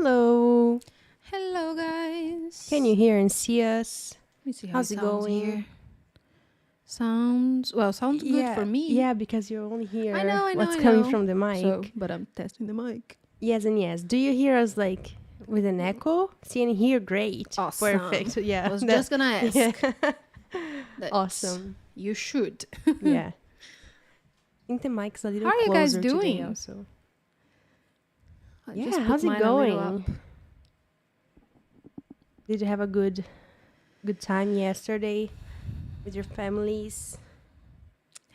Hello. Hello, guys. Can you hear and see us? Let me see how How's it it sounds going? here. Sounds good for me. Yeah, because you only hear I know. what's I coming know. from the mic. So, but I'm testing the mic. Yes and yes. Do you hear us like with an echo? See and hear? Great. Awesome. Perfect. Yeah. I was just gonna ask. Yeah. That Awesome. You should. Yeah. I think the mic's a little How are you guys closer today doing? also. I Yeah, just put how's it mine a little up. going? Did you have a good time yesterday with your families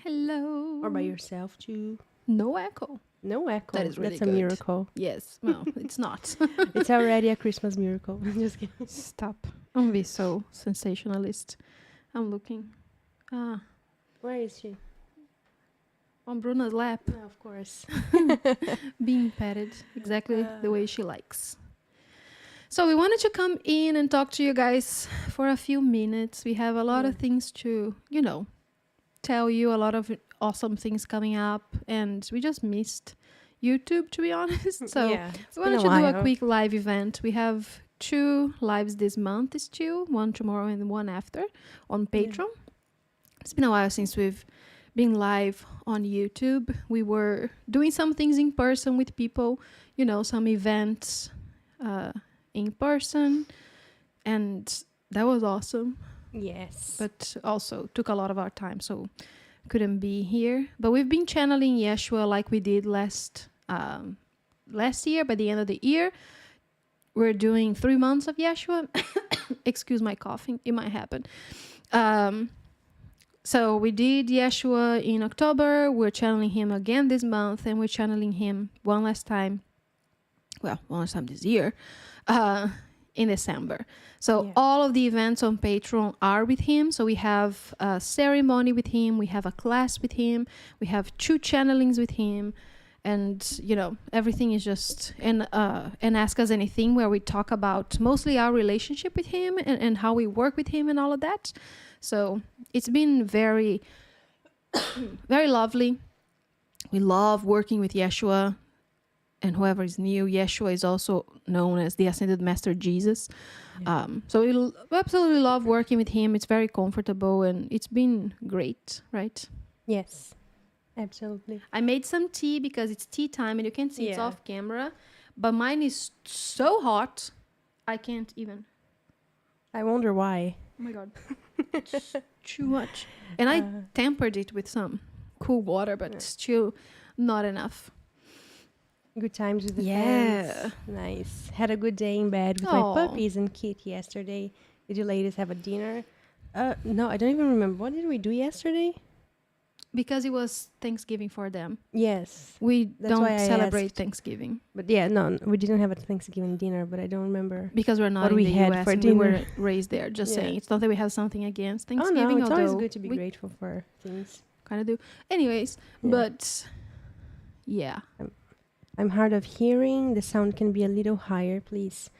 Hello. or by yourself too? No echo. No echo. That is really That's a good. miracle. Yes. Well, it's not. It's already a Christmas miracle. Just kidding. Stop. Don't be so sensationalist. I'm looking. Where is she? On Bruna's lap. No, of course. Being petted exactly the way she likes. So we wanted to come in and talk to you guys for a few minutes. We have a lot of things to, tell you, a lot of awesome things coming up, and we just missed YouTube, to be honest. So yeah, we wanted to do a quick live event. We have 2 lives this month still, one tomorrow and one after on Patreon. It's been a while since we've been live on YouTube. We were doing some things in person with people, some events in person, and that was awesome. Yes. But also took a lot of our time, so couldn't be here. But we've been channeling Yeshua like we did last year. By the end of the year, we're doing 3 months of Yeshua. Excuse my coughing, it might happen. So we did Yeshua in October. We're channeling him again this month, and we're channeling him one last time this year, in December. So all of the events on Patreon are with him. So we have a ceremony with him, we have a class with him, we have 2 channelings with him, and everything is just and Ask Us Anything, where we talk about mostly our relationship with him and how we work with him and all of that. So it's been very very lovely. We love working with Yeshua. And whoever is new, Yeshua is also known as the Ascended Master Jesus. So we absolutely love working with him. It's very comfortable, and it's been great, right? Yes, absolutely. I made some tea because it's tea time, and you can see it's off camera. But mine is so hot, I can't even. I wonder why. Oh my God. It's too much. And I tempered it with some cool water, but still not enough. Good times with the friends. Nice. Had a good day in bed with my puppies and Kit yesterday. Did you ladies have a dinner? No, I don't even remember. What did we do yesterday? Because it was Thanksgiving for them. Yes. We That's don't why I celebrate asked. Thanksgiving. But yeah, no, we didn't have a Thanksgiving dinner, but I don't remember. Because we're not what in we the had US for and dinner. we were raised there. Just saying. It's not that we have something against Thanksgiving. Oh no, it's always although good to be grateful for things. Kind of do. Anyways, but yeah. I'm hard of hearing. The sound can be a little higher, please.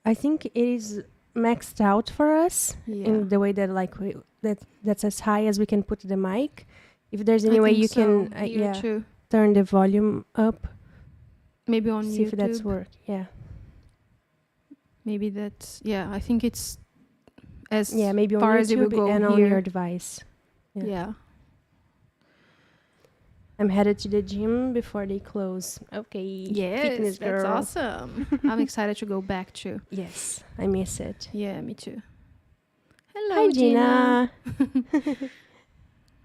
I think it is maxed out for us in the way that that's as high as we can put the mic. If there's any way you can turn the volume up. Maybe on see YouTube. If that's work. Yeah. Maybe that's I think it's as maybe on far YouTube as it will go and here. on your device. Yeah. I'm headed to the gym before they close. Okay. Yes, Fitness girl. that's awesome. I'm excited to go back to. Yes, I miss it. Yeah, me too. Hello, Hi, Gina.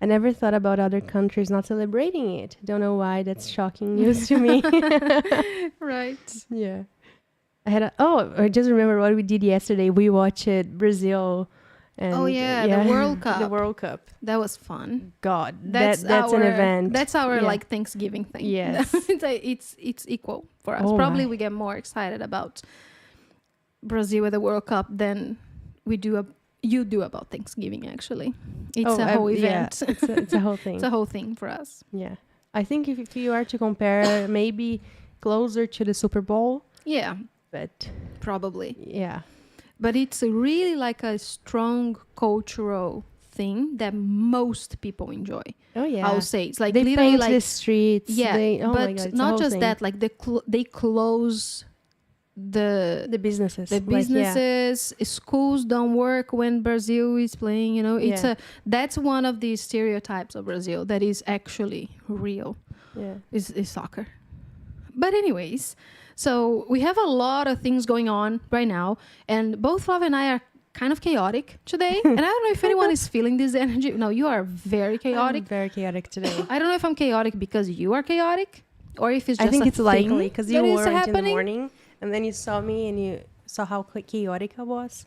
I never thought about other countries not celebrating it. Don't know why. That's shocking news to me. Right. Yeah. I just remember what we did yesterday. We watched Brazil. And, the World Cup. The World Cup. That was fun. God, that's an event. That's our Thanksgiving thing. Yes. it's equal for us. Probably we get more excited about Brazil with the World Cup than you do about Thanksgiving, actually. It's a whole event. Yeah, it's a whole thing. It's a whole thing for us. Yeah. I think if you are to compare, maybe closer to the Super Bowl. Yeah. But probably. Yeah. But it's really like a strong cultural thing that most people enjoy. Oh yeah. I would say it's like they literally paint like the streets. Yeah. Oh but my God, it's not just thing. that, like they close the businesses. the businesses, schools don't work when Brazil is playing, you know. It's that's one of the stereotypes of Brazil that is actually real. Is soccer. But anyways, so we have a lot of things going on right now, and both Flav and I are kind of chaotic today. And I don't know if anyone is feeling this energy. No, you are very chaotic. I'm very chaotic today. I don't know if I'm chaotic because you are chaotic, or if it's just I think a it's thing likely because you that is weren't in the happening. morning, and then you saw me and you saw how chaotic I was.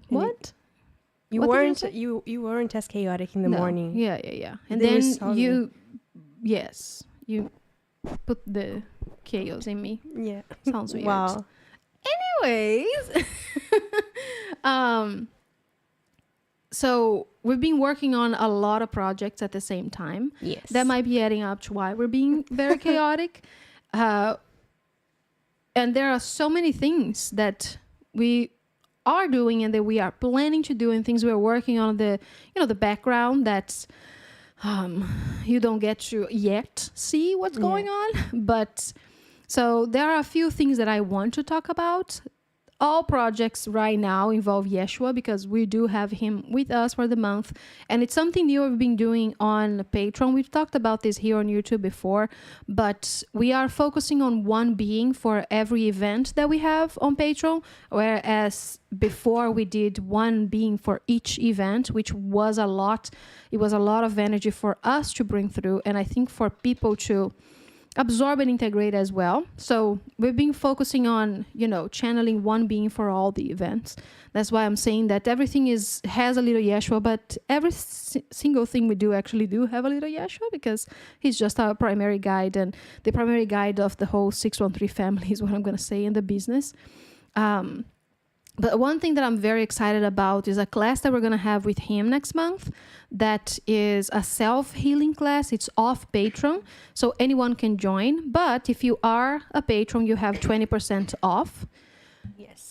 And What? You What did you weren't. say? You weren't as chaotic in the No. morning. Yeah. And Then you then saw you, yes, you put the chaos in me. Yeah. Sounds weird. Wow. Anyways, so we've been working on a lot of projects at the same time. Yes. That might be adding up to why we're being very chaotic. And there are so many things that we are doing and that we are planning to do, and things we're working on the background that's you don't get to yet see what's going on. But so there are a few things that I want to talk about. All projects right now involve Yeshua because we do have him with us for the month. And it's something new we've been doing on Patreon. We've talked about this here on YouTube before, but we are focusing on one being for every event that we have on Patreon, whereas before we did one being for each event, which was a lot. It was a lot of energy for us to bring through, and I think for people to absorb and integrate as well. So we've been focusing on, channeling one being for all the events. That's why I'm saying that everything has a little Yeshua, but every single thing we do actually do have a little Yeshua, because he's just our primary guide, and the primary guide of the whole 613 family is what I'm going to say in the business. But one thing that I'm very excited about is a class that we're going to have with him next month. That is a self-healing class. It's off Patreon, so anyone can join. But if you are a patron, you have 20% off. Yes.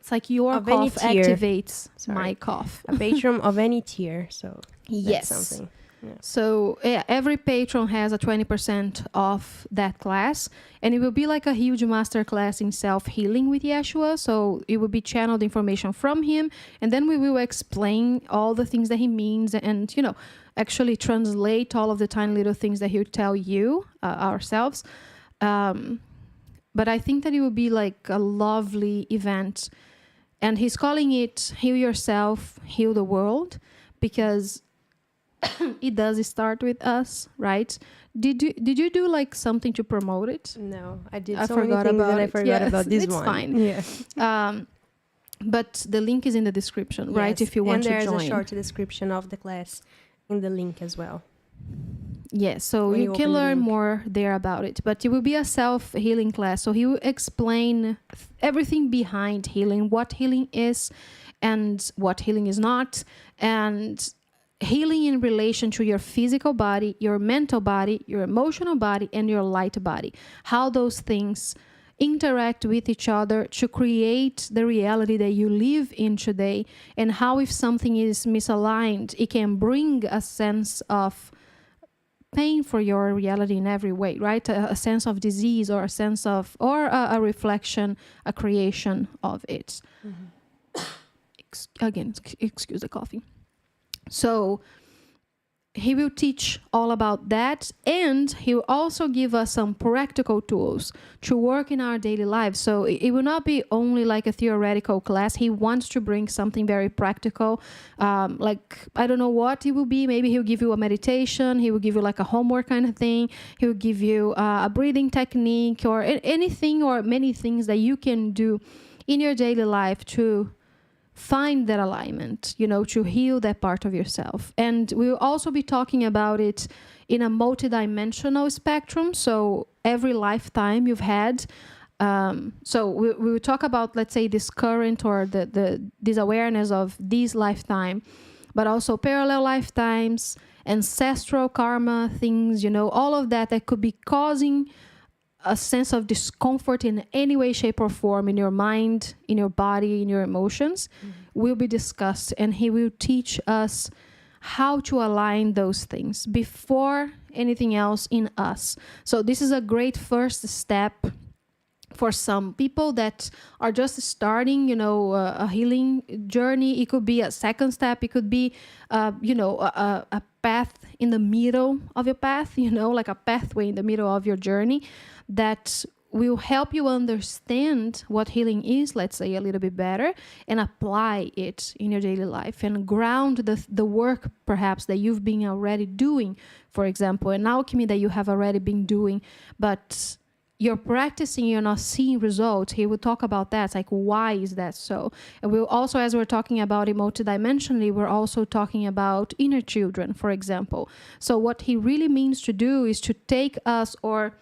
It's like your Of any cough tier. activates my cough. A patron of any tier. So Yes. that's something. Yeah. So every patron has a 20% off that class, and it will be like a huge master class in self-healing with Yeshua. So it will be channeled information from him, and then we will explain all the things that he means, and actually translate all of the tiny little things that he'll tell you ourselves. But I think that it will be like a lovely event, and he's calling it "Heal Yourself, Heal the World," because it does start with us, right? Did you do like something to promote it? No, I did I so many forgot things about that I it. forgot Yes, about this it's one. fine. Yeah. But the link is in the description, right? If you want to join. And there's a short description of the class in the link as well. Yes, so when you you can open the learn link. more there about it. But it will be a self-healing class. So he will explain everything behind healing, what healing is and what healing is not, and healing in relation to your physical body, your mental body, your emotional body, and your light body. How those things interact with each other to create the reality that you live in today, and how if something is misaligned, it can bring a sense of pain for your reality in every way, right? A sense of disease, or a sense of, or a reflection, a creation of it. Again, excuse the coffee. So he will teach all about that, and he will also give us some practical tools to work in our daily lives. So it will not be only like a theoretical class. He wants to bring something very practical. Like, I don't know what it will be. Maybe he'll give you a meditation. He will give you like a homework kind of thing. He will give you a breathing technique, or anything, or many things that you can do in your daily life to find that alignment, to heal that part of yourself. And we will also be talking about it in a multidimensional spectrum. So every lifetime you've had. So we will talk about, let's say, this current, or this awareness of this lifetime, but also parallel lifetimes, ancestral karma things, all of that could be causing a sense of discomfort in any way, shape, or form in your mind, in your body, in your emotions, will be discussed. And he will teach us how to align those things before anything else in us. So this is a great first step for some people that are just starting, a healing journey. It could be a second step. It could be, a path in the middle of your path, like a pathway in the middle of your journey that will help you understand what healing is, let's say, a little bit better, and apply it in your daily life and ground the work perhaps that you've been already doing, for example, an alchemy that you have already been doing, but you're practicing, you're not seeing results. He will talk about that, like why is that so? And we'll also, as we're talking about it multidimensionally, we're also talking about inner children, for example. So what he really means to do is to take us, or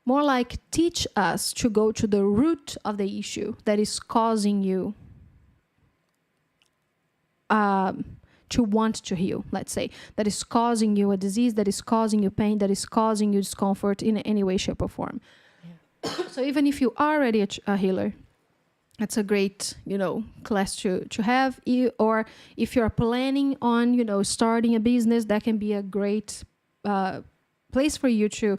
more like teach us, to go to the root of the issue that is causing you to want to heal, let's say, that is causing you a disease, that is causing you pain, that is causing you discomfort in any way, shape, or form. Yeah. So even if you are already a healer, it's a great, class to have. Or if you're planning on, starting a business, that can be a great place for you to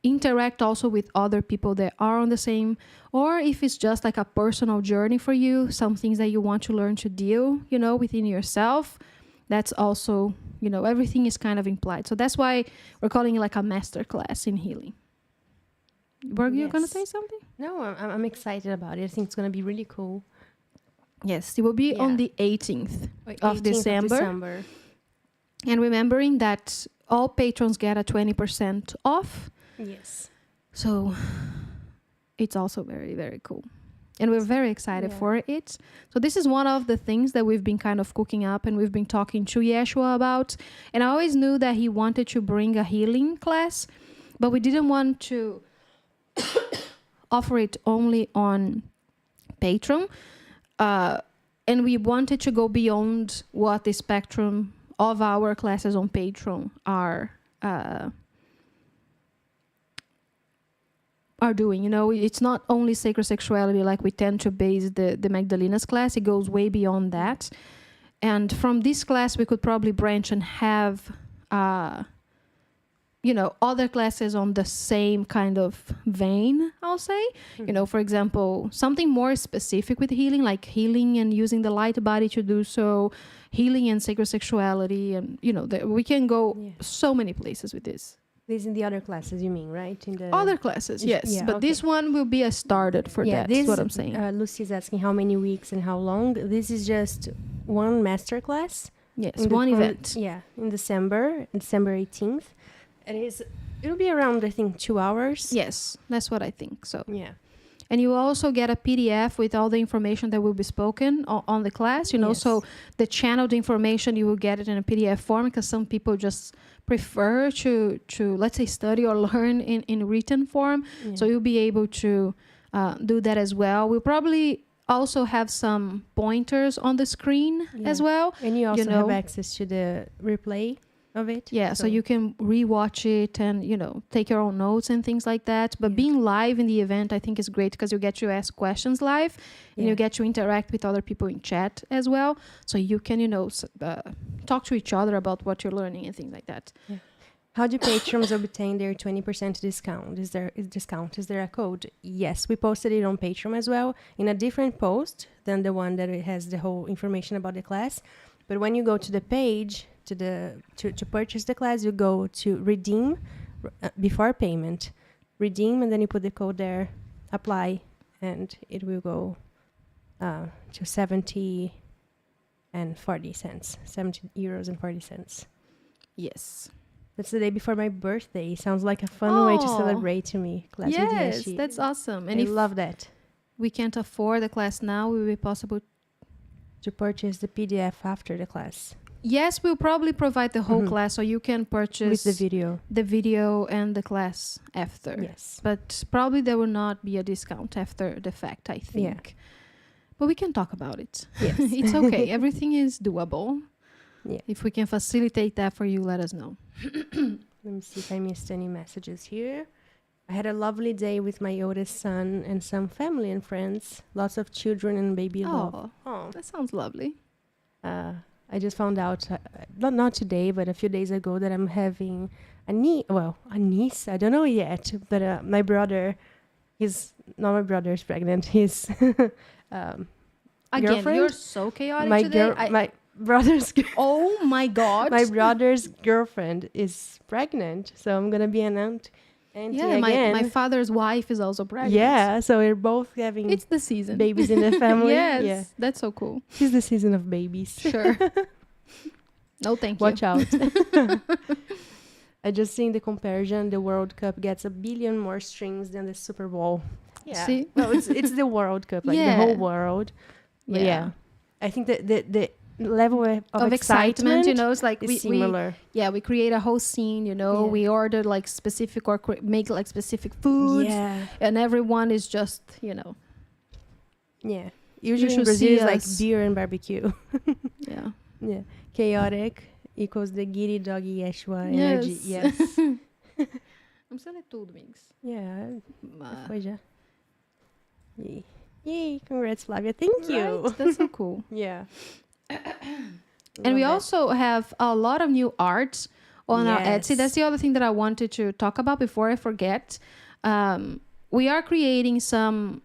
interact also with other people that are on the same, or if it's just like a personal journey for you, some things that you want to learn to deal, within yourself, that's also, everything is kind of implied. So that's why we're calling it like a master class in healing. Were you going to say something? No, I'm excited about it. I think it's going to be really cool. Yes, it will be on the 18th of December. And remembering that all patrons get a 20% off. Yes. So it's also very, very cool. And we're very excited for it. So this is one of the things that we've been kind of cooking up and we've been talking to Yeshua about. And I always knew that he wanted to bring a healing class, but we didn't want to offer it only on Patreon. And we wanted to go beyond what the spectrum of our classes on Patreon are doing. It's not only sacred sexuality like we tend to base the Magdalena's class. It goes way beyond that. And from this class, we could probably branch and have, other classes on the same kind of vein, I'll say. Mm-hmm. For example, something more specific with healing, like healing and using the light body to do so, healing and sacred sexuality. And, we can go so many places with this. This in the other classes, you mean, right? In the other classes, yes. Yeah, but this one will be a started for that. That's what I'm saying. Lucy's asking how many weeks and how long. This is just one master class. Yes, one event. In December 18th. It'll be around, I think, 2 hours. Yes, that's what I think. So yeah. And you also get a PDF with all the information that will be spoken on the class, Yes. So the channeled information, you will get it in a PDF form because some people just prefer to let's say, study or learn in written form. Yeah. So you'll be able to do that as well. We'll probably also have some pointers on the screen as well. And you also have access to the replay of it. Yeah, so you can rewatch it and, take your own notes and things like that. But being live in the event, I think, is great because you get to ask questions live and you get to interact with other people in chat as well. So you can, talk to each other about what you're learning and things like that. Yeah. How do patrons obtain their 20% discount? Is there a code? Yes, we posted it on Patreon as well in a different post than the one that has the whole information about the class. But when you go to the page to purchase the class, you go to redeem before payment. Redeem, and then you put the code there, apply, and it will go to 70 and 40 cents. 70 euros and 40 cents. Yes. That's the day before my birthday. Sounds like a fun way to celebrate to me. Class yes, that's awesome. And I love that. We can't afford the class now. Will it be possible to purchase the PDF after the class? Yes, we'll probably provide the whole class, so you can purchase with the video and the class after. Yes, but probably there will not be a discount after the fact, I think. Yeah. But we can talk about it. Yes, it's okay. Everything is doable. Yeah. If we can facilitate that for you, let us know. Let me see if I missed any messages here. I had a lovely day with my oldest son and some family and friends. Lots of children and baby love. Oh, that sounds lovely. I just found out, not today, but a few days ago, that I'm having a niece. I don't know yet, but my brother His not my brother's pregnant. His um, Again, girlfriend? you're so chaotic today. my brother's Oh my God. my brother's girlfriend is pregnant, so I'm gonna be an auntie Yeah, again. my father's wife is also pregnant. Yeah, so we're both having It's the season. babies in the family. Yes, Yeah, that's so cool. it's the season of babies. Sure. No, thank you. Watch out. I just seen the comparison. The World Cup gets 1 billion more streams than the Super Bowl. Yeah. See? No, it's the World Cup, like the Yeah. whole world. But yeah. I think that the level of excitement, you know, it's like is we similar. we create a whole scene, you know, Yeah. we order like specific or make like specific foods, Yeah. and everyone is just, you know, Yeah. Usually in should Brazil, see it's like us. beer and barbecue. yeah. Yeah. Chaotic equals the giddy doggy Yeshua energy. Yes. Vamos fazer tudo, Mix. Yeah. Uh, Foi já. Yay. Yay. Congrats, Flavia. Thank you. Right? That's so cool. Yeah. And we also have a lot of new art on our Etsy. Yes. That's the other thing that I wanted to talk about before I forget. We are creating some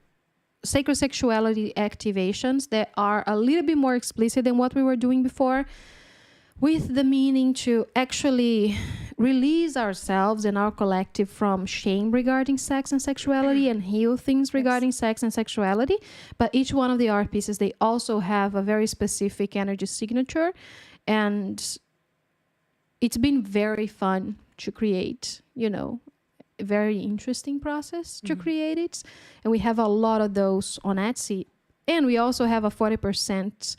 sacred sexuality activations that are a little bit more explicit than what we were doing before, with the meaning to actually release ourselves and our collective from shame regarding sex and sexuality and heal things regarding sex and sexuality. But each one of the art pieces, they also have a very specific energy signature, and it's been very fun to create, you know, a very interesting process to create it. And we have a lot of those on Etsy, and we also have a 40%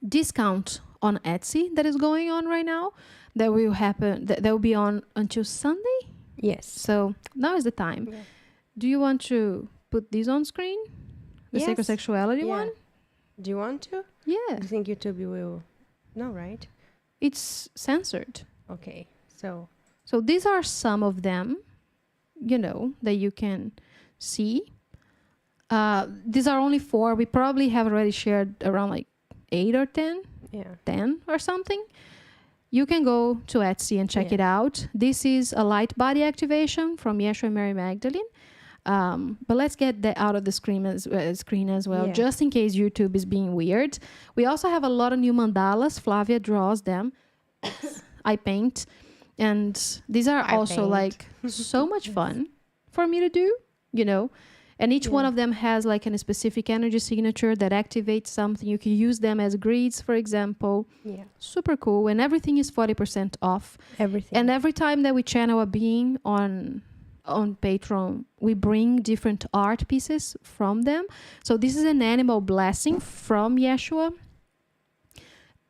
discount on Etsy that is going on right now. That will happen. That will be on until Sunday. Yes. So now is the time. Yeah. Do you want to put this on screen? The Yes. sacred sexuality Yeah. one? Do you want to? Yeah. I think YouTube will. No, right? It's censored. Okay. So. So these are some of them, you know, that you can see. These are only 4. We probably have already shared around like 8 or 10. Yeah. 10 or something. You can go to Etsy and check Yeah. it out. This is a light body activation from Yeshua and Mary Magdalene. But let's get that out of the screen as well, Yeah. just in case YouTube is being weird. We also have a lot of new mandalas. Flavia draws them. I paint. And these are I also paint. like so much fun for me to do, you know. And each one Yeah. of them has like a specific energy signature that activates something. You can use them as grids, for example. Yeah. Super cool. And everything is 40% off. Everything. And every time that we channel a being on Patreon, we bring different art pieces from them. So this is an animal blessing from Yeshua.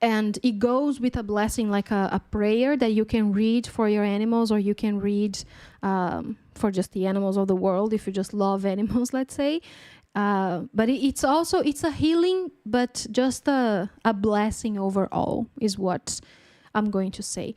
And it goes with a blessing, like a prayer that you can read for your animals, or you can read for just the animals of the world if you just love animals, let's say. But it's a healing, but just a blessing overall is what I'm going to say.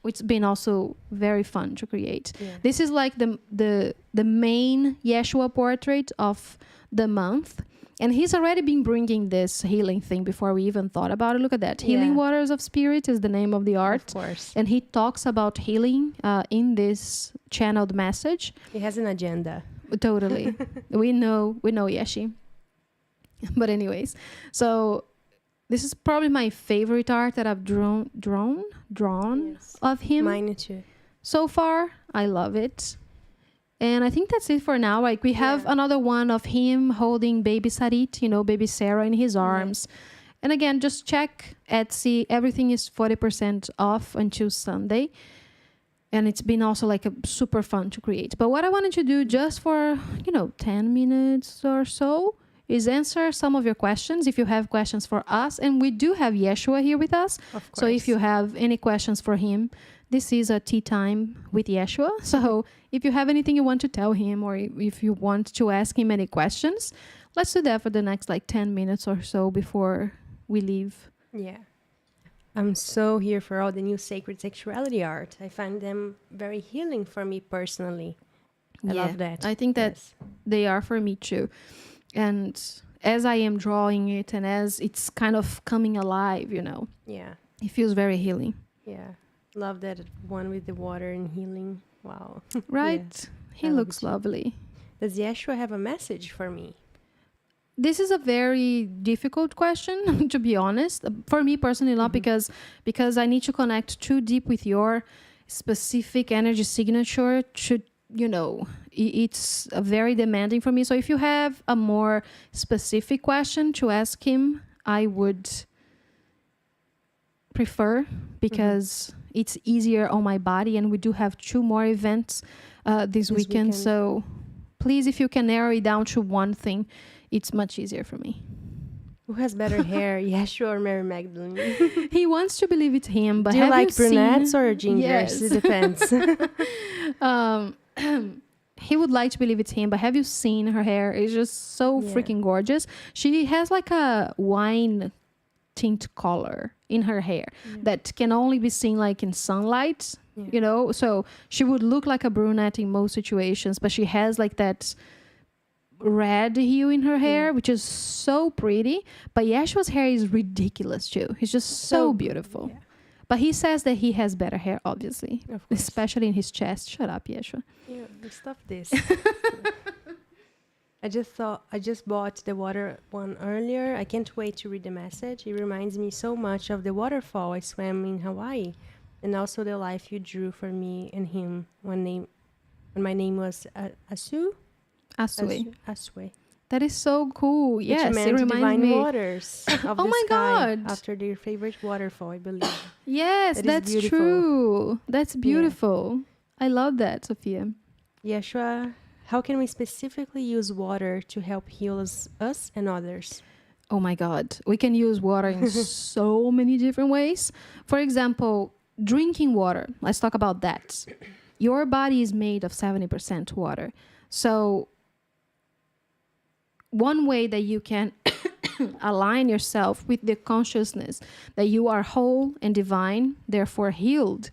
It's been also very fun to create. Yeah. This is like the main Yeshua portrait of the month. And he's already been bringing this healing thing before we even thought about it. Look at that. Healing Yeah. Waters of Spirit is the name of the art. Of course. And he talks about healing in this channeled message. It has an agenda. Totally. we know Yeshi. But anyways, so this is probably my favorite art that I've drawn Yes. of him. Mine too. So far, I love it. And I think that's it for now. Like we have Yeah. another one of him holding baby Sarit, you know, baby Sarah in his arms. And again, just check Etsy. Everything is 40% off until Sunday. And it's been also like a super fun to create. But what I wanted to do just for, 10 minutes or so is answer some of your questions if you have questions for us. And we do have Yeshua here with us. Of course. So if you have any questions for him, this is a tea time with Yeshua. So if you have anything you want to tell him, or if you want to ask him any questions, let's do that for the next 10 minutes or so before we leave. Yeah. I'm so here for all the new sacred sexuality art. I find them very healing for me personally. I love that. I think that Yes. they are for me too. And as I am drawing it and as it's kind of coming alive, Yeah. it feels very healing. Yeah. Love that one with the water and healing. Wow. Right? He I love looks it too. lovely. Does Yeshua have a message for me? This is a very difficult question, to be honest. For me personally, not because I need to connect too deep with your specific energy signature. To it's very demanding for me. So if you have a more specific question to ask him, I would prefer, because it's easier on my body, and we do have 2 more events this weekend. So please, if you can narrow it down to one thing, it's much easier for me. Who has better hair, Yeshua or Mary Magdalene? He wants to believe it's him, but Do you have like you seen... brunettes or gingers? Yes. It depends. He would like to believe it's him, but have you seen her hair? It's just so freaking gorgeous. She has like a wine tint color in her hair that can only be seen like in sunlight, so she would look like a brunette in most situations, but she has like that red hue in her hair, which is so pretty. But Yeshua's hair is ridiculous too. He's just so beautiful. Yeah. But he says that he has better hair, obviously, especially in his chest. Shut up, Yeshua. Yeah, stop this. I just bought the water one earlier. I can't wait to read the message. It reminds me so much of the waterfall I swam in Hawaii, and also the life you drew for me and him when my name was Asue. That is so cool. Yes, it reminds divine me waters of the sky God. After their favorite waterfall, I believe. Yes, that's true. That's beautiful. Yeah. I love that, Sophia. Yeshua, how can we specifically use water to help heal us and others? Oh my God. We can use water in so many different ways. For example, drinking water. Let's talk about that. Your body is made of 70% water. So one way that you can align yourself with the consciousness that you are whole and divine, therefore healed,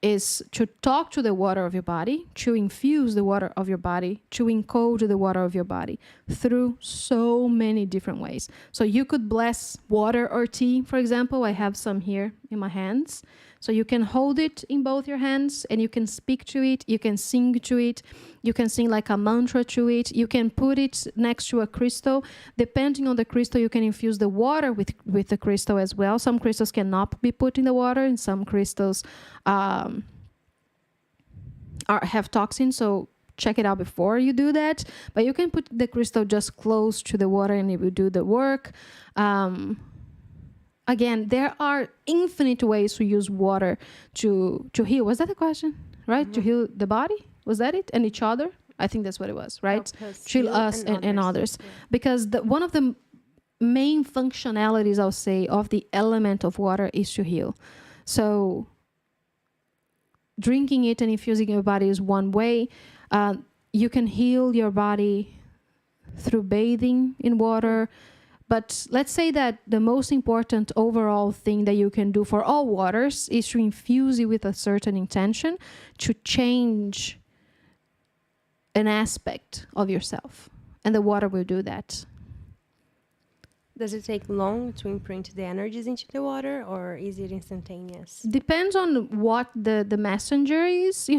is to talk to the water of your body, to infuse the water of your body, to encode the water of your body through so many different ways. So you could bless water or tea, for example. I have some here in my hands. So you can hold it in both your hands and you can speak to it. You can sing to it. You can sing like a mantra to it. You can put it next to a crystal. Depending on the crystal, you can infuse the water with the crystal as well. Some crystals cannot be put in the water, and some crystals have toxins. So check it out before you do that. But you can put the crystal just close to the water and it will do the work. Again, there are infinite ways to use water to heal. Was that the question? Right? Mm-hmm. To heal the body? Was that it? And each other? I think that's what it was, right? Heal us and others. Yeah. Because one of the main functionalities, I'll say, of the element of water is to heal. So drinking it and infusing your body is one way. You can heal your body through bathing in water. But let's say that the most important overall thing that you can do for all waters is to infuse it with a certain intention to change an aspect of yourself. And the water will do that. Does it take long to imprint the energies into the water, or is it instantaneous? Depends on what the messenger is,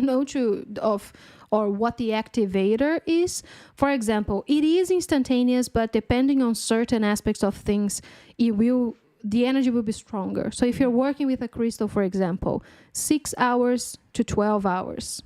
or what the activator is. For example, it is instantaneous, but depending on certain aspects of things, the energy will be stronger. So if you're working with a crystal, for example, 6 hours to 12 hours,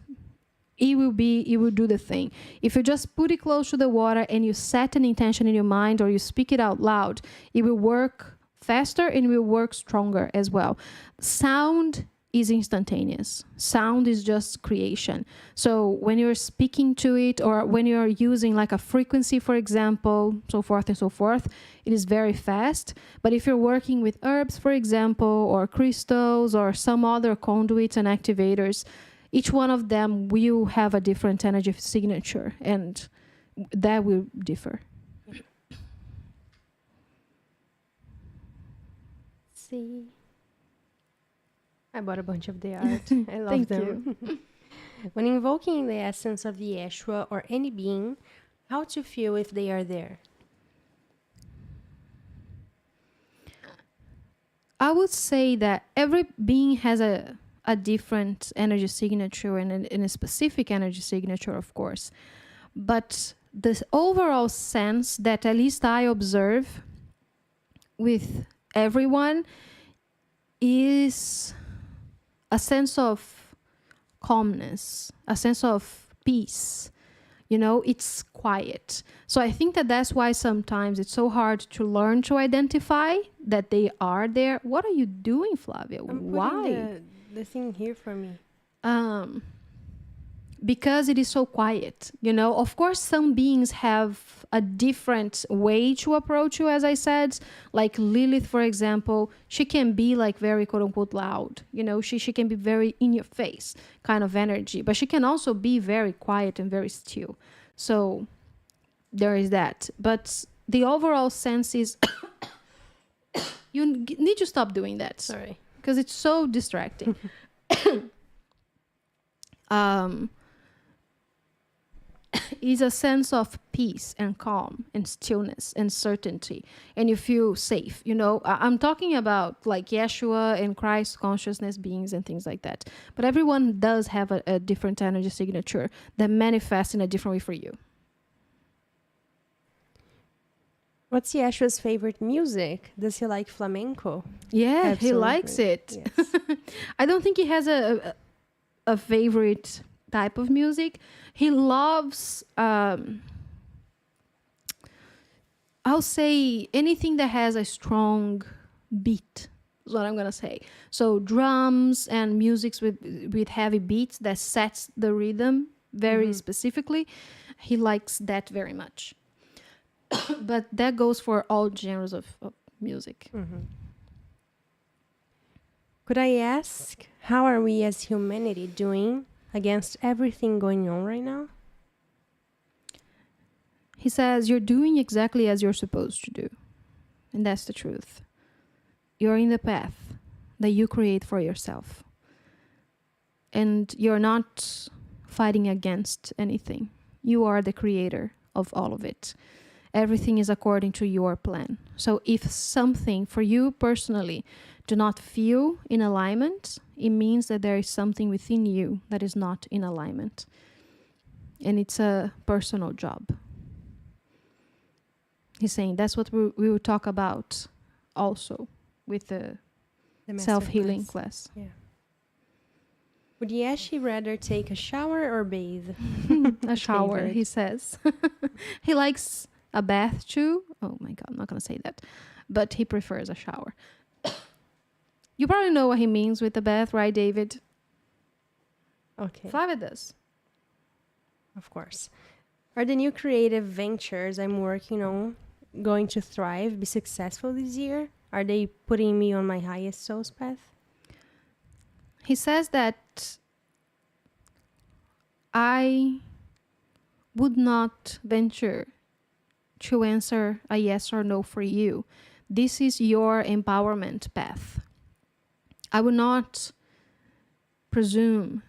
it will do the thing. If you just put it close to the water and you set an intention in your mind or you speak it out loud, it will work faster and it will work stronger as well. Sound is instantaneous. Sound is just creation. So when you're speaking to it, or when you're using like a frequency, for example, so forth and so forth, it is very fast. But if you're working with herbs, for example, or crystals or some other conduits and activators, each one of them will have a different energy signature, and that will differ. See, I bought a bunch of the art. I love them. When invoking the essence of the Yeshua or any being, how to feel if they are there? I would say that every being has a a different energy signature and a specific energy signature, of course. But the overall sense that at least I observe with everyone is a sense of calmness, a sense of peace. You know, it's quiet. So I think that that's why sometimes it's so hard to learn to identify that they are there. What are you doing, Flavia? Why? The thing here for me. Because it is so quiet. You know, of course, some beings have a different way to approach you, as I said. Like Lilith, for example, she can be like very quote unquote loud. You know, she can be very in your face kind of energy, but she can also be very quiet and very still. So there is that. But the overall sense is you need to stop doing that. Sorry. Because it's so distracting. Is a sense of peace and calm and stillness and certainty, and you feel safe. You know, I'm talking about like Yeshua and Christ consciousness beings and things like that, but everyone does have a different energy signature that manifests in a different way for you. What's Yeshua's favorite music? Does he like flamenco? Yeah, Absolutely. he likes it. Yes. I don't think he has a favorite type of music. He loves I'll say anything that has a strong beat is what I'm gonna say. So drums and musics with heavy beats that sets the rhythm very specifically. He likes that very much. But that goes for all genres of music. Could I ask, how are we as humanity doing against everything going on right now? He says, you're doing exactly as you're supposed to do. And that's the truth. You're in the path that you create for yourself. And you're not fighting against anything. You are the creator of all of it. Everything is according to your plan. So if something for you personally do not feel in alignment, it means that there is something within you that is not in alignment. And it's a personal job. He's saying that's what we will talk about also with the self-healing class. Yeah. Would Yeshi rather take a shower or bathe? A shower, Favorite. he says. He likes a bath too. Oh my God, I'm not going to say that. But he prefers a shower. You probably know what he means with the bath, right, David? Okay. Flavia does. Of course. Are the new creative ventures I'm working on going to thrive, be successful this year? Are they putting me on my highest soul's path? He says that I would not venture to answer a yes or no for you. This is your empowerment path. I will not presume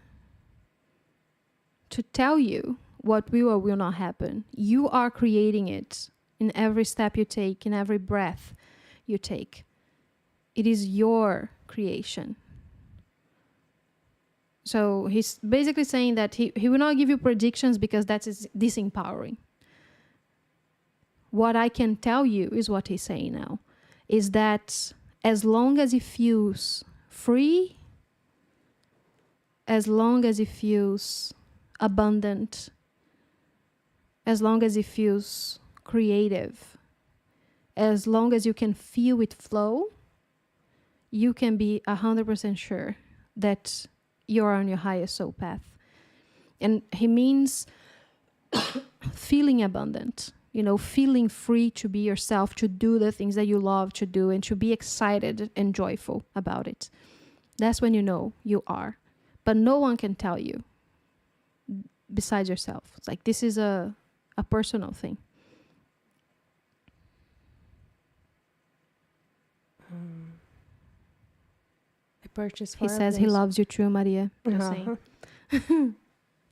to tell you what will or will not happen. You are creating it in every step you take, in every breath you take. It is your creation. So he's basically saying that he will not give you predictions because that is disempowering. What I can tell you is what he's saying now, is that as long as it feels free, as long as it feels abundant, as long as it feels creative, as long as you can feel it flow, you can be 100% sure that you're on your highest soul path. And he means feeling abundant, you know, feeling free to be yourself, to do the things that you love to do, and to be excited and joyful about it. That's when you know you are. But no one can tell you besides yourself. It's like this is a personal thing. I purchased He four of says them he loves you too, Maria. Just Uh-huh. saying.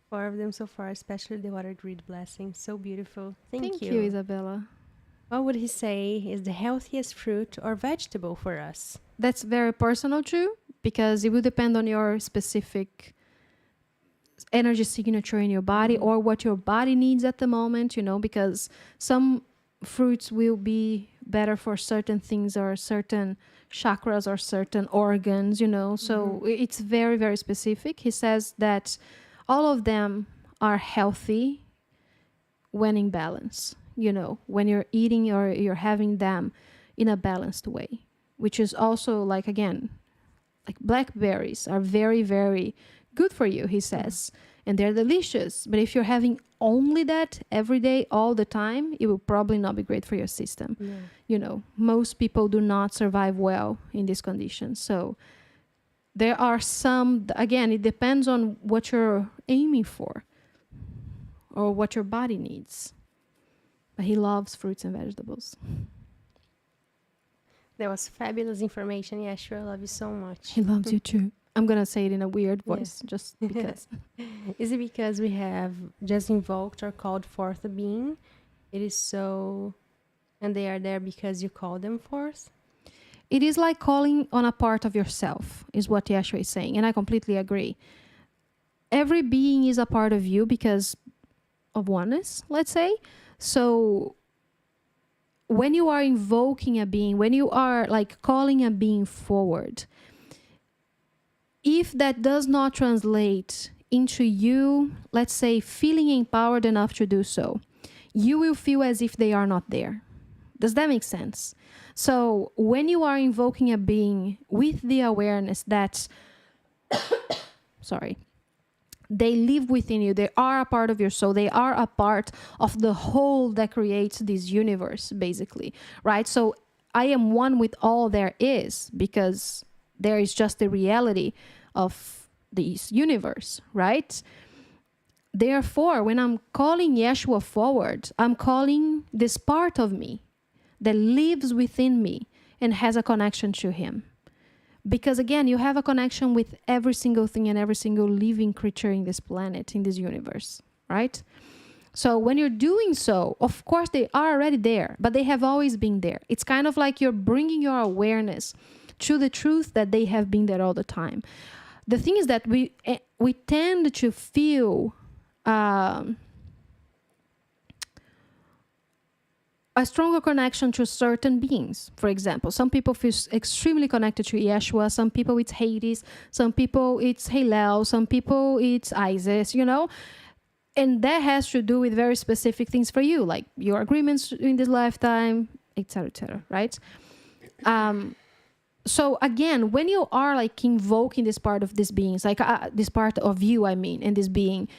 4 of them so far, especially the water grid blessing. So beautiful. Thank you, Isabella. What would he say is the healthiest fruit or vegetable for us? That's very personal too, because it will depend on your specific energy signature in your body or what your body needs at the moment, because some fruits will be better for certain things or certain chakras or certain organs, so it's very, very specific. He says that all of them are healthy when in balance, when you're eating or you're having them in a balanced way, which is also like, again, like blackberries are very, very good for you, he says, and they're delicious. But if you're having only that every day, all the time, it will probably not be great for your system. Most people do not survive well in these conditions. So there are some, again, it depends on what you're aiming for or what your body needs. But he loves fruits and vegetables. That was fabulous information. Yeah, sure. I love you so much. He loves you too. I'm going to say it in a weird voice, just because. Is it because we have just invoked or called forth a being? It is so... And they are there because you call them forth? It is like calling on a part of yourself, is what Yeshua is saying. And I completely agree. Every being is a part of you because of oneness, let's say. So when you are invoking a being, when you are like calling a being forward, if that does not translate into you, let's say, feeling empowered enough to do so, you will feel as if they are not there. Does that make sense? So when you are invoking a being with the awareness that, they live within you, they are a part of your soul, they are a part of the whole that creates this universe, basically, right? So I am one with all there is, because there is just the reality of this universe, right? Therefore, when I'm calling Yeshua forward, I'm calling this part of me that lives within me and has a connection to him. Because again, you have a connection with every single thing and every single living creature in this planet, in this universe, right? So when you're doing so, of course they are already there, but they have always been there. It's kind of like you're bringing your awareness to the truth that they have been there all the time. The thing is that we tend to feel a stronger connection to certain beings. For example, some people feel extremely connected to Yeshua, some people it's Hades, some people it's Hillel, some people it's Isis, and that has to do with very specific things for you, like your agreements in this lifetime, etc., right? So again, when you are like invoking this part of these beings, like this part of you, and this being,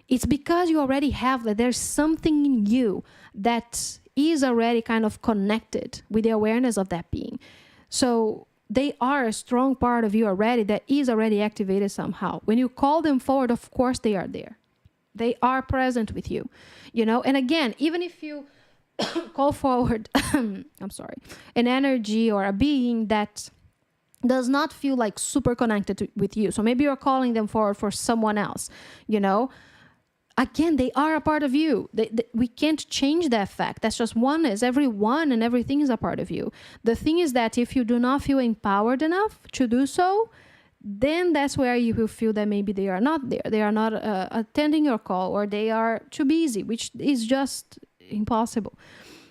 it's because you already have that. There's something in you that is already kind of connected with the awareness of that being. So they are a strong part of you already that is already activated somehow. When you call them forward, of course they are there. They are present with you, And again, even if you call forward, an energy or a being that does not feel like super connected with you. So maybe you're calling them forward for someone else, Again, they are a part of you. We can't change that fact. That's just oneness. Everyone and everything is a part of you. The thing is that if you do not feel empowered enough to do so, then that's where you will feel that maybe they are not there. They are not attending your call, or they are too busy, which is just impossible.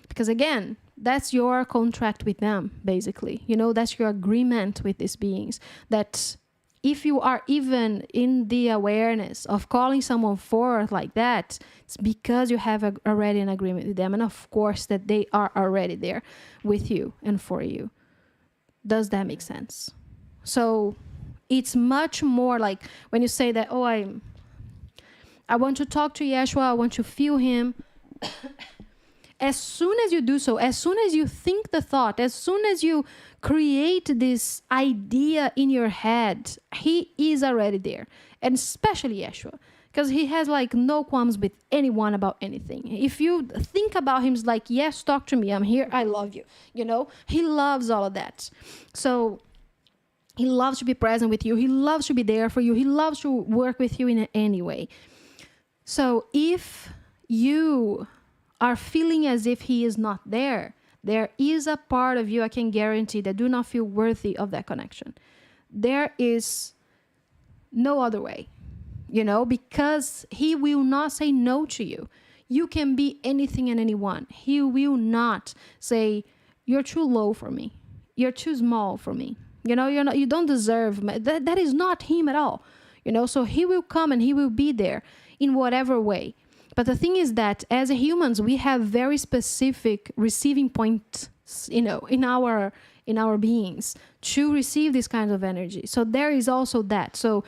Because again, that's your contract with them, basically. That's your agreement with these beings. That if you are even in the awareness of calling someone forth like that, it's because you have already an agreement with them. And of course that they are already there with you and for you. Does that make sense? So it's much more like when you say that, I want to talk to Yeshua, I want to feel him. As soon as you do so, as soon as you think the thought, as soon as you create this idea in your head, he is already there. And especially Yeshua, because he has like no qualms with anyone about anything. If you think about him, it's like, yes, talk to me, I'm here, I love you. He loves all of that. So he loves to be present with you. He loves to be there for you. He loves to work with you in any way. So if you are feeling as if he is not there, there is a part of you, I can guarantee, that do not feel worthy of that connection. there is no other way, because he will not say no to you. You can be anything and anyone. He will not say, you're too low for me. You're too small for me. You don't deserve me. That is not him at all. So he will come and he will be there in whatever way. But the thing is that as humans, we have very specific receiving points, in our beings to receive this kind of energy. So there is also that. So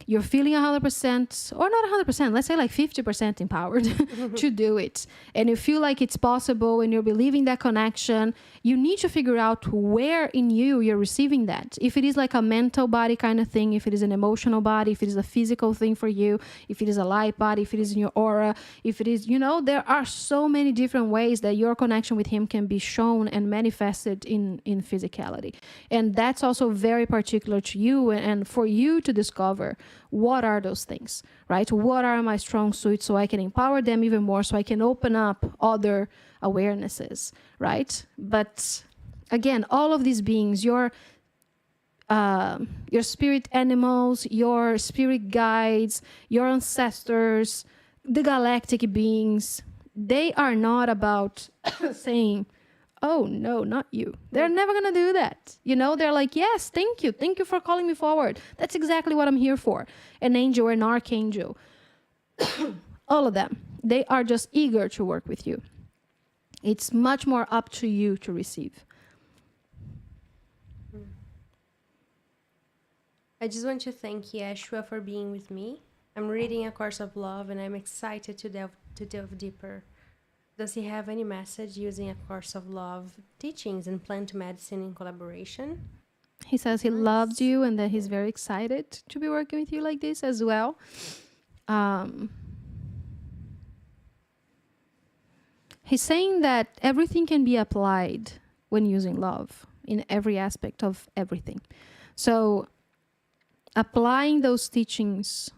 you're feeling 100%, or not 100%, let's say like 50% empowered to do it. And you feel like it's possible and you're believing that connection. You need to figure out where in you're receiving that. If it is like a mental body kind of thing, if it is an emotional body, if it is a physical thing for you, if it is a light body, if it is in your aura, if it is, there are so many different ways that your connection with him can be shown and manifested in physicality. And that's also very particular to you, and for you to discover what are those things, right? What are my strong suits so I can empower them even more, so I can open up other awarenesses, right? But again, all of these beings, your spirit animals, your spirit guides, your ancestors, the galactic beings, they are not about saying, oh, no, not you. They're never going to do that. They're like, yes, thank you. Thank you for calling me forward. That's exactly what I'm here for. An angel, an archangel, all of them. They are just eager to work with you. It's much more up to you to receive. I just want to thank Yeshua for being with me. I'm reading A Course of Love, and I'm excited to delve deeper. Does he have any message using A Course of Love teachings and plant medicine in collaboration? He says he loves you and that he's very excited to be working with you like this as well. He's saying that everything can be applied when using love in every aspect of everything. So applying those teachings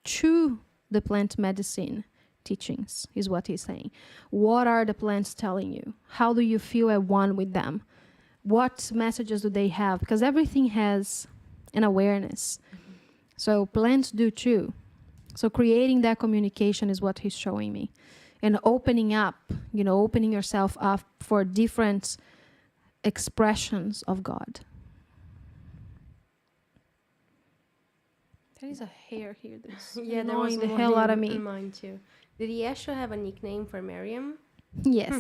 to the plant medicine teachings is what he's saying. What are the plants telling you? How do you feel at one with them? What messages do they have? Because everything has an awareness. So plants do too. So creating that communication is what he's showing me. And opening up, opening yourself up for different expressions of God. There is a hair here that's annoying the hell out of me. Mine too. Did Yeshua have a nickname for Miriam? Yes.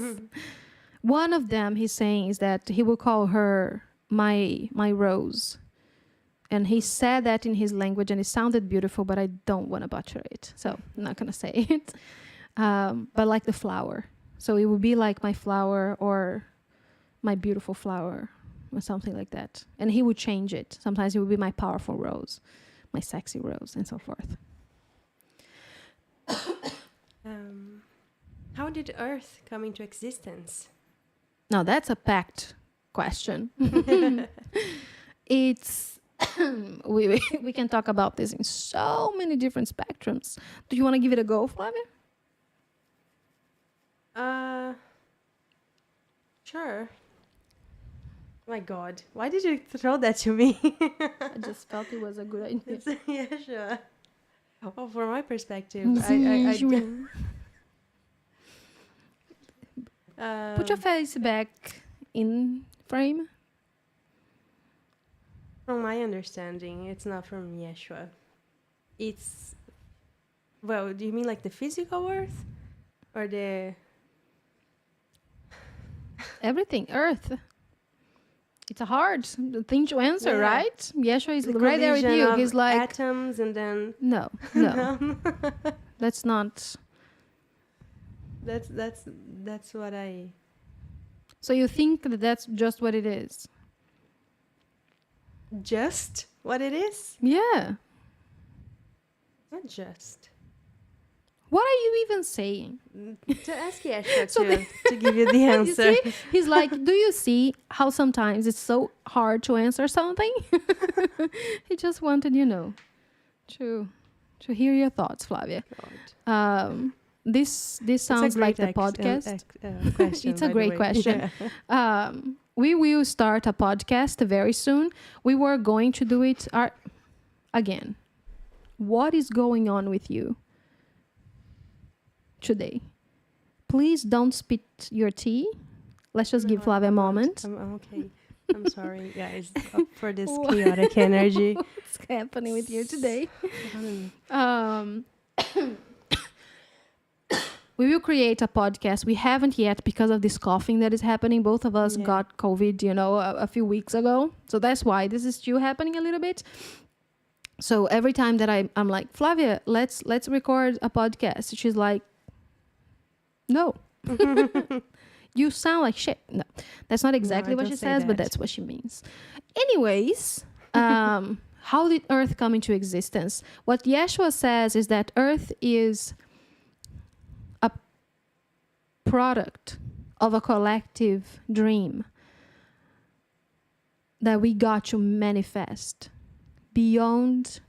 One of them he's saying is that he will call her my rose. And he said that in his language and it sounded beautiful, but I don't want to butcher it. So I'm not going to say it. But like the flower. So it would be like my flower or my beautiful flower or something like that. And he would change it. Sometimes it would be my powerful rose, my sexy rose, and so forth. How did Earth come into existence? Now that's a packed question. It's we can talk about this in so many different spectrums. Do you want to give it a go, Flavia? Sure. My God, why did you throw that to me? I just felt it was a good idea. Yeah, sure. Oh, from my perspective, Put your face back in frame. From my understanding, it's not from Yeshua. It's... Well, do you mean like the physical Earth? Or the... Everything. Earth. It's a hard thing to answer, Yeah. right? Yeshua is The right there with collision you. of He's like... atoms and then... No. That's not... That's what I... So you think that that's just what it is? Just what it is? Yeah. Not just. What are you even saying? To ask Yeshua So to give you the You answer. see? He's like, do you see how sometimes it's so hard to answer something? He just wanted, to hear your thoughts, Flavia. This sounds like the podcast. Question, It's a by the great way. question. Yeah. we will start a podcast very soon. We were going to do it again. What is going on with you today? Please don't spit your tea. Let's just give Flavia a moment. I'm okay. I'm sorry, guys, for this chaotic energy. What's happening with you today? We will create a podcast. We haven't yet because of this coughing that is happening. Both of us got COVID, a few weeks ago. So that's why this is still happening a little bit. So every time that I'm like, Flavia, let's record a podcast. She's like, no. You sound like shit. No, that's not exactly what she says, but that's what she means. Anyways, how did Earth come into existence? What Yeshua says is that Earth is a product of a collective dream that we got to manifest beyond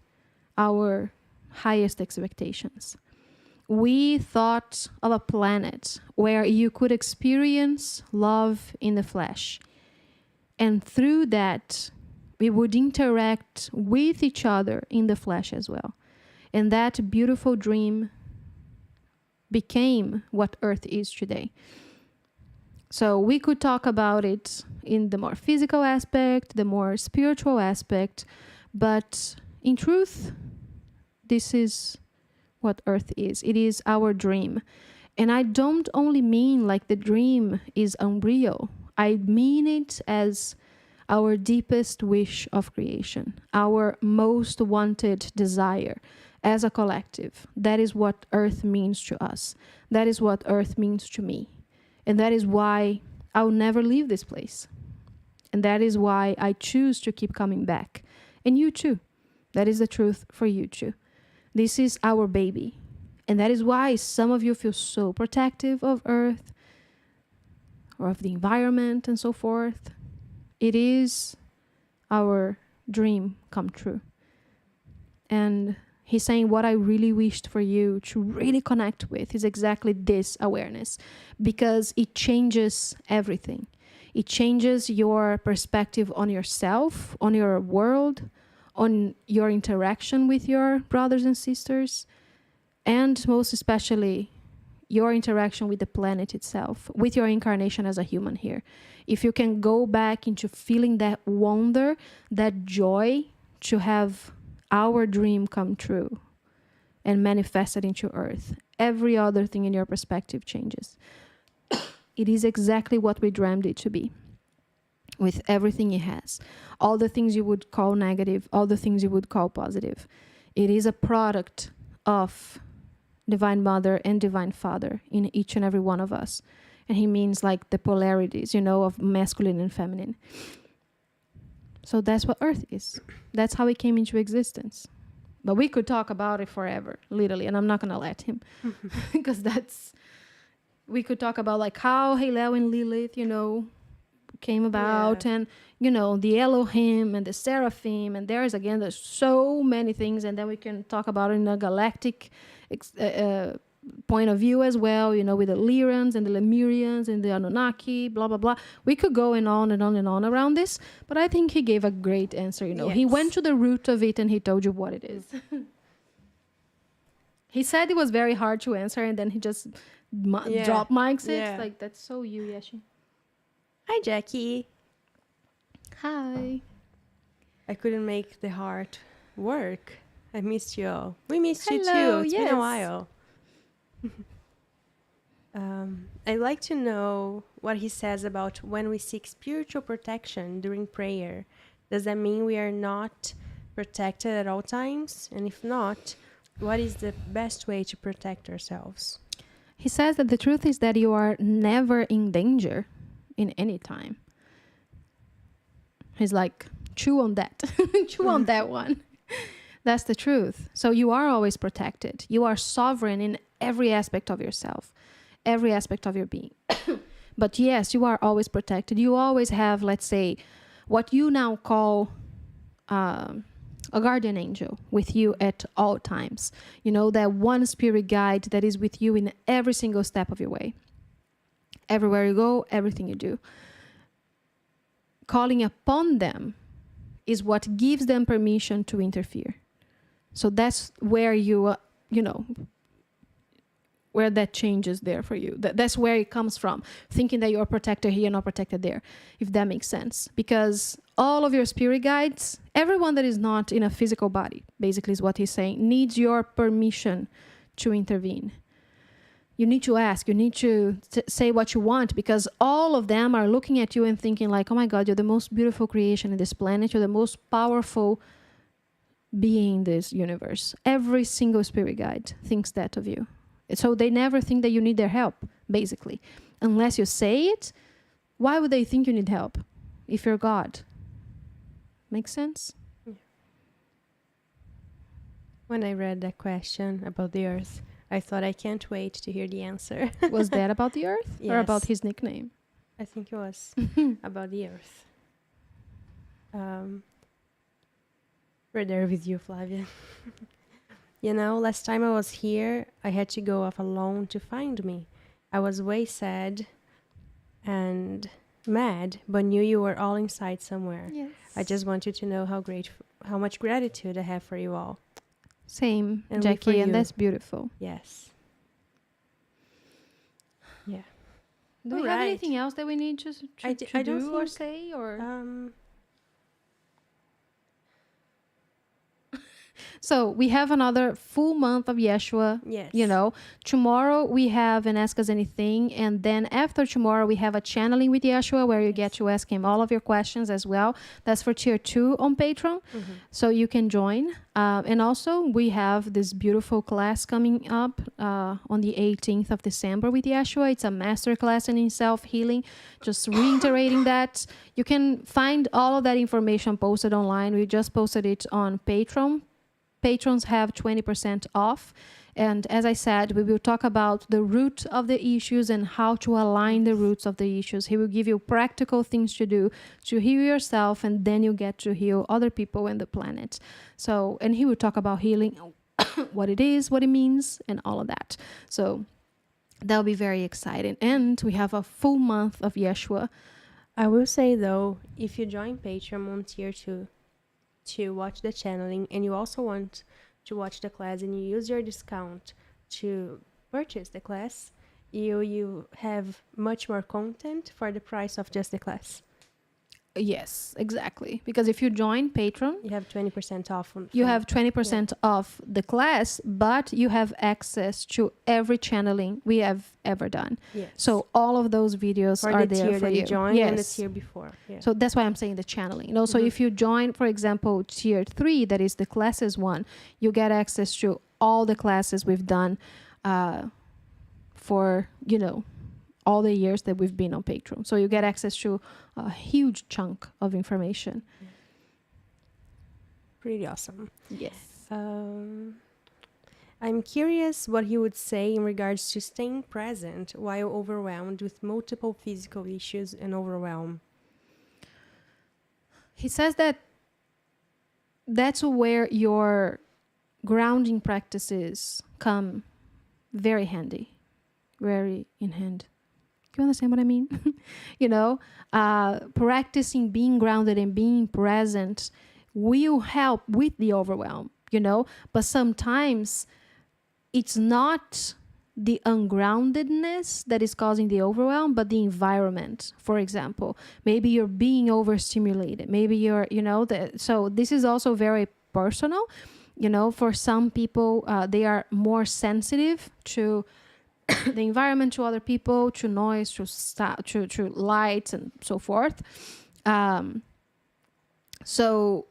our highest expectations. We thought of a planet where you could experience love in the flesh. And through that, we would interact with each other in the flesh as well. And that beautiful dream became what Earth is today. So we could talk about it in the more physical aspect, the more spiritual aspect, but in truth, this is what Earth is. It is our dream. And I don't only mean like the dream is unreal. I mean it as our deepest wish of creation, our most wanted desire as a collective. That is what Earth means to us. That is what Earth means to me. And that is why I'll never leave this place. And that is why I choose to keep coming back. And you too. That is the truth for you too. This is our baby. And that is why some of you feel so protective of Earth or of the environment and so forth. It is our dream come true. And he's saying what I really wished for you to really connect with is exactly this awareness, because it changes everything. It changes your perspective on yourself, on your world, on your interaction with your brothers and sisters, and most especially your interaction with the planet itself, with your incarnation as a human here. If you can go back into feeling that wonder, that joy to have our dream come true and manifest it into Earth, every other thing in your perspective changes. It is exactly what we dreamed it to be. With everything it has. All the things you would call negative, all the things you would call positive. It is a product of Divine Mother and Divine Father in each and every one of us. And he means like the polarities, of masculine and feminine. So that's what Earth is. That's how it came into existence. But we could talk about it forever, literally, and I'm not going to let him. Because we could talk about like how Hillel and Lilith, came about, and the Elohim and the Seraphim, and there's so many things, and then we can talk about it in a galactic point of view as well, with the Lyrians and the Lemurians and the Anunnaki, blah blah blah. We could go and on and on and on around this, but I think he gave a great answer. He went to the root of it and he told you what it is. He said it was very hard to answer, and then he just drop mics it. Like, that's so you, Yeshi. Hi, Jackie. Hi. I couldn't make the heart work. I missed you all. We missed you too. It's been a while. I'd like to know what he says about when we seek spiritual protection during prayer. Does that mean we are not protected at all times? And if not, what is the best way to protect ourselves? He says that the truth is that you are never in danger in any time. He's like, chew on that. Chew on that one. That's the truth. So you are always protected. You are sovereign in every aspect of yourself, every aspect of your being. But yes, you are always protected. You always have, let's say, what you now call a guardian angel with you at all times. That one spirit guide that is with you in every single step of your way. Everywhere you go, everything you do. calling upon them is what gives them permission to interfere. So that's where you know, where that change is there for you. That's where it comes from, thinking that you're protected here, not protected there, if that makes sense. Because all of your spirit guides, everyone that is not in a physical body, basically is what he's saying, needs your permission to intervene. You need to ask, you need to say what you want, because all of them are looking at you and thinking like, oh my God, you're the most beautiful creation in this planet. You're the most powerful being in this universe. Every single spirit guide thinks that of you. So they never think that you need their help, basically. Unless you say it, why would they think you need help if you're God? Make sense? Yeah. When I read that question about the earth, I thought I can't wait to hear the answer. Was that about the earth? Yes. Or about his nickname? I think it was about the earth. We're there with you, Flavia. You know, last time I was here, I had to go off alone to find me. I was way sad and mad, but knew you were all inside somewhere. Yes. I just want you to know how much gratitude I have for you all. Same, And Jackie, and you. that's beautiful. Yes. Yeah. Do we have Alright. anything else that we need to I don't do or think- say? Or So we have another full month of Yeshua. Yes. You know, tomorrow we have an Ask Us Anything, and then after tomorrow we have a channeling with Yeshua where you get to ask him all of your questions as well. That's for tier 2 on Patreon, so you can join. And also we have this beautiful class coming up on the 18th of December with Yeshua. It's a master class in self-healing. Just reiterating that. You can find all of that information posted online. We just posted it on Patreon. Patrons have 20% off. And as I said, we will talk about the root of the issues and how to align the roots of the issues. He will give you practical things to do to heal yourself, and then you get to heal other people and the planet. So, and he will talk about healing, what it is, what it means, and all of that. So that'll be very exciting. And we have a full month of Yeshua. I will say though, if you join Patreon on tier 2 to watch the channeling, and you also want to watch the class and you use your discount to purchase the class, you have much more content for the price of just the class. Yes, exactly. Because if you join Patreon, You have 20% off. you have 20% off the class, but you have access to every channeling we have ever done. Yes. So all of those videos for are the there tier for that you. you join and the Yes. tier before. Yeah. So that's why I'm saying the channeling. You know, so if you join, for example, tier 3, that is the classes one, you get access to all the classes we've done for, you know, all the years that we've been on Patreon. So you get access to a huge chunk of information. Pretty awesome. Yes. I'm curious what he would say in regards to staying present while overwhelmed with multiple physical issues and overwhelm. He says that that's where your grounding practices come very handy, very in hand. You understand what I mean? You know, practicing being grounded and being present will help with the overwhelm, you know, but sometimes it's not the ungroundedness that is causing the overwhelm, but the environment. For example, maybe you're being overstimulated. Maybe you're, you know, so this is also very personal. You know, for some people, they are more sensitive to the environment, to other people, to noise, to lights, and so forth. So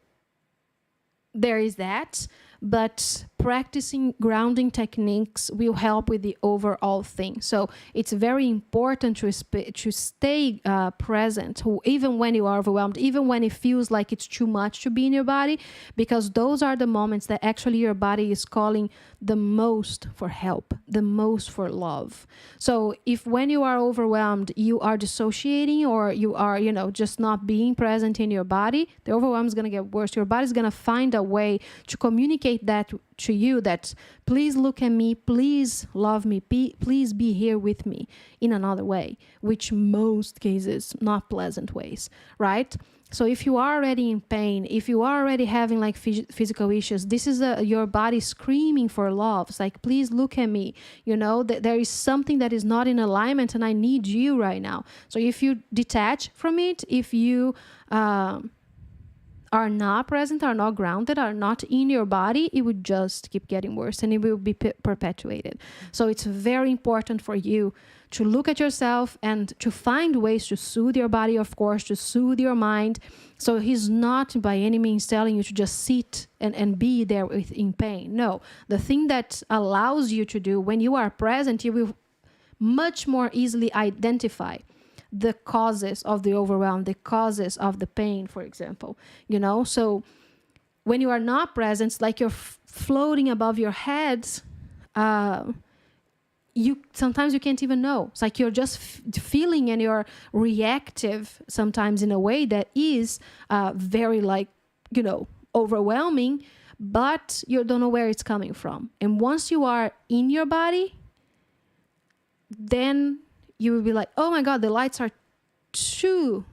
there is that. But practicing grounding techniques will help with the overall thing. So it's very important to stay present, even when you are overwhelmed, even when it feels like it's too much to be in your body, because those are the moments that actually your body is calling the most for help, the most for love. So if when you are overwhelmed, you are dissociating, or you are, you know, just not being present in your body, the overwhelm is going to get worse. Your body is going to find a way to communicate communicate that to you, that please look at me, please love me, please be here with me in another way, which most cases not pleasant ways, right? So if you are already in pain, if you are already having like physical issues, this is your body screaming for love. It's like, please look at me. You know, there is something that is not in alignment and I need you right now. So if you detach from it, if you are not present, are not grounded, are not in your body, it would just keep getting worse and it will be perpetuated. So it's very important for you to look at yourself and to find ways to soothe your body, of course, to soothe your mind. So he's not by any means telling you to just sit and be there in pain. No, the thing that allows you to do when you are present, you will much more easily identify the causes of the overwhelm, the causes of the pain, for example, you know? So when you are not present, it's like you're floating above your heads. Sometimes you can't even know. It's like you're just feeling and you're reactive sometimes in a way that is very like, you know, overwhelming, but you don't know where it's coming from. And once you are in your body, then you will be like, oh my God, the lights are too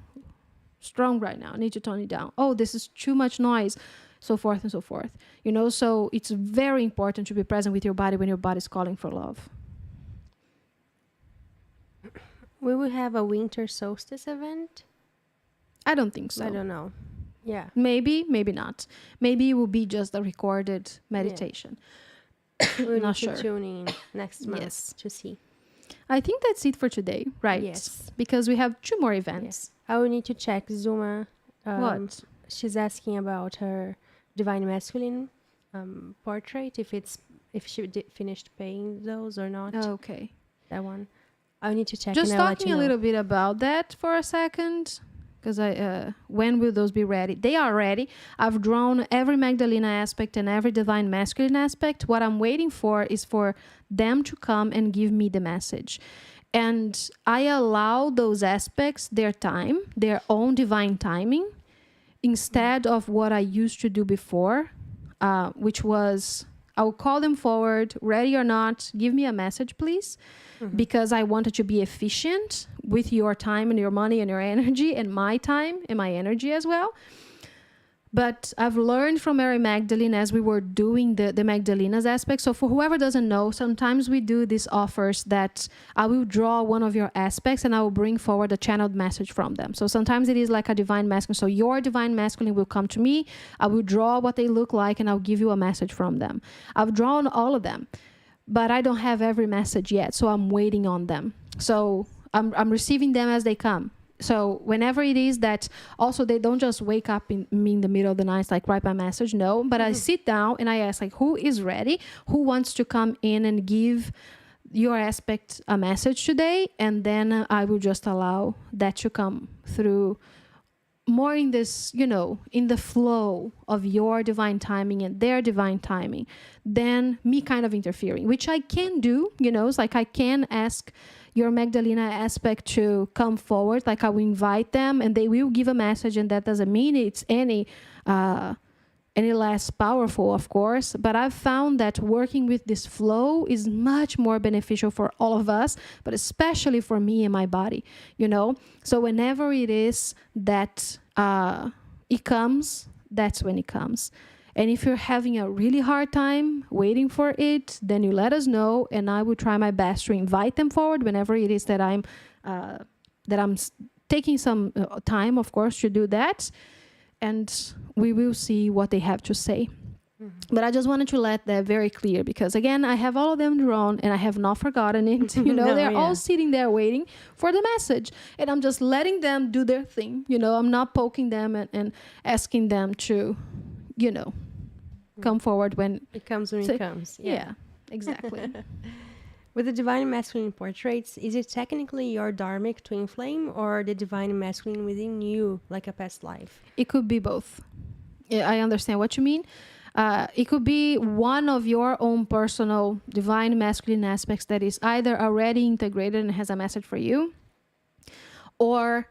strong right now. I need to tone it down. Oh, this is too much noise, so forth and so forth. You know, so it's very important to be present with your body when your body is calling for love. We will have a winter solstice event? I don't think so. I don't know. Yeah. Maybe, maybe not. Maybe it will be just a recorded meditation. Yeah. We're not sure. Tune in next month to see. I think that's it for today, right? Yes. Because we have 2 more events. Yes. I will need to check Zuma. What? She's asking about her Divine Masculine portrait, if she finished paying those or not. Oh, okay. That one. I need to check. Just and I'll talking let you a know. little bit about that for a second, because when will those be ready? They are ready. I've drawn every Magdalena aspect and every Divine Masculine aspect. What I'm waiting for is for them to come and give me the message. And I allow those aspects their time, their own divine timing, instead of what I used to do before, which was I'll call them forward, ready or not, give me a message, please. Because I wanted to be efficient with your time and your money and your energy and my time and my energy as well. But I've learned from Mary Magdalene as we were doing the Magdalena's aspect. So for whoever doesn't know, sometimes we do these offers that I will draw one of your aspects and I will bring forward a channeled message from them. So sometimes it is like a divine masculine. So your divine masculine will come to me. I will draw what they look like and I'll give you a message from them. I've drawn all of them, but I don't have every message yet. So I'm waiting on them. So I'm receiving them as they come. So whenever it is that, also they don't just wake up in the middle of the night, like write my message. No, but I sit down and I ask like, who is ready? Who wants to come in and give your aspect a message today? And then I will just allow that to come through more in this, you know, in the flow of your divine timing and their divine timing than me kind of interfering, which I can do, you know. It's like I can ask your Magdalena aspect to come forward, like I will invite them and they will give a message, and that doesn't mean it's any less powerful, of course. But I've found that working with this flow is much more beneficial for all of us, but especially for me and my body, you know. So whenever it is that it comes, that's when it comes. And if you're having a really hard time waiting for it, then you let us know, and I will try my best to invite them forward whenever it is that I'm taking some time, of course, to do that. And we will see what they have to say. But I just wanted to let that very clear, because again, I have all of them drawn and I have not forgotten it. You know, they're all sitting there waiting for the message, and I'm just letting them do their thing. You know, I'm not poking them and asking them to, you know, come forward when it comes. When it comes. Yeah, exactly. With the Divine Masculine portraits, is it technically your dharmic twin flame or the Divine Masculine within you, like a past life? It could be both. Yeah, I understand what you mean. It could be one of your own personal Divine Masculine aspects that is either already integrated and has a message for you, or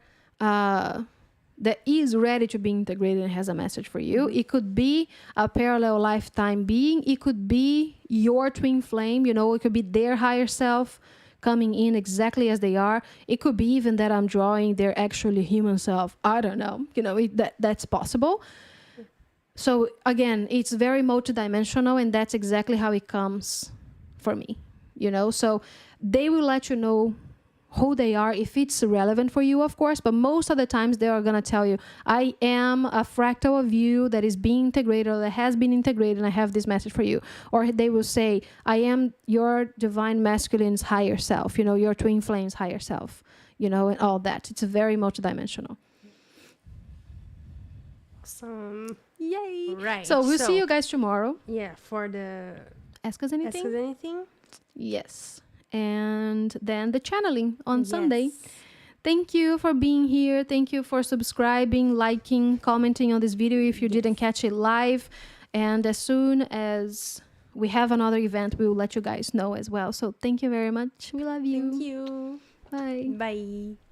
that is ready to be integrated and has a message for you. It could be a parallel lifetime being. It could be your twin flame, you know, it could be their higher self coming in exactly as they are. It could be even that I'm drawing their actually human self. I don't know, you know, that's possible. So again, it's very multidimensional, and that's exactly how it comes for me, you know. So they will let you know who they are if it's relevant for you, of course, but most of the times they are going to tell you, I am a fractal of you that is being integrated, or that has been integrated, and I have this message for you. Or they will say, I am your divine masculine's higher self, you know, your twin flame's higher self, you know, and all that. It's very multidimensional. Awesome. Yay. Right. So we'll see you guys tomorrow. Yeah, for the Ask Us Anything. Ask Us Anything. Yes. And then the channeling on Yes. Sunday. Thank you for being here. Thank you for subscribing, liking, commenting on this video if you didn't catch it live. And as soon as we have another event, we will let you guys know as well. So thank you very much. We love you. Thank you. Bye. Bye.